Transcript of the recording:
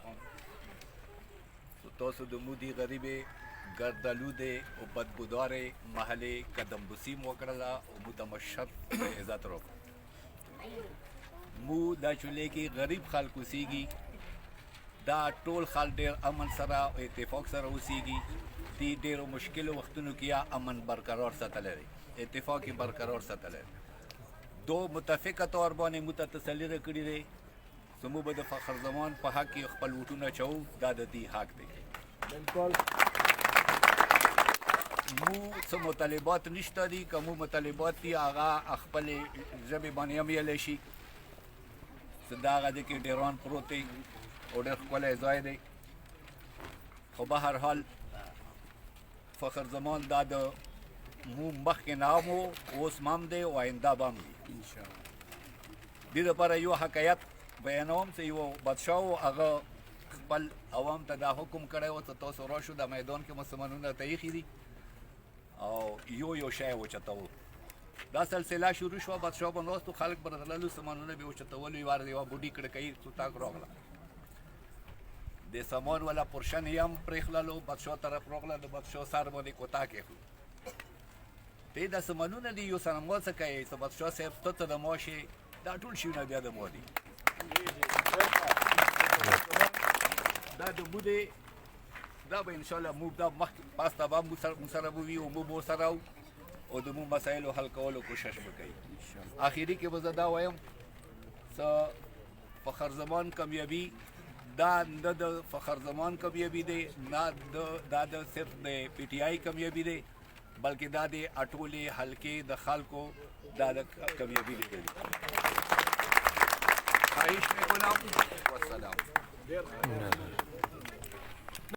کوم تاسو د مودي غریبې ګردالودې او بدبودارې محلې قدم بوسي مو وکړله او مو ته مشر عزت وکړ مو دا چولې کې غریب خلک اوسېږي دا ټول خلک ډېر امن سره او اتفاق سره اوسېږي دې ډېرو مشکلو وختونو کې یا امن برقرار ساتلی دی اتفاق یې برقرار ساتلی دی دو متفقه طور باندې مو ته تسلي راکړي دی زموږ به د فخر زمان په حق کې خپل ووټونه چوو دا د دې حق دی بالکل مو څه مطالبات نشته دي که مو مطالبات دي هغه خپلې ژبې باندې هم ویلی شي څه د هغه دی کې ډیران پروت دی او ډېر ښکلی ځای دی خو به هر حال فخر زمان دا د مو مخکې نه هم و اوس هم دی او آینده به هم وي دې دپاره یو حقیقت بیانوم چې یو بادشاه و هغه خپل عوام ته دا حکم کړی و چې تاسو راشو د میدان کې مسلمانونه ته ایښي دي او یو شی وچتوو دا سلسله شروع شوه بادشاه به ناست و خلک به راتلل سامانونه به یې وچتول یوه یوه بوډۍ کړکۍ څوتاک راغله د سامان والا پورشن یې هم پرېښللو بادشاه طرف راغله د بادشاه سر باندې کوتاه کېښلو ته دا سامانونه دي یو سره ما څه کوې چې بادشاه صاحب ته ته د ما شي دا ټول شیونه بیا د ما دي دا د مو دی دا به انشاءالله موږ دا مخکې پاسته به موږ سره به وي او موږ به ورسره وو او د موږ مسایلو حل کولو کوشش به کوي اخري کې به زه دا وایم څه فخر زمان کامیابي دا نه د فخر زمان کامیابي دی نه دا د صرف د پی ټي آی کامیابي دی بلکې دا د اټولې حلقې د خلکو دا د کامیابي دی خواهش میکنم والسلام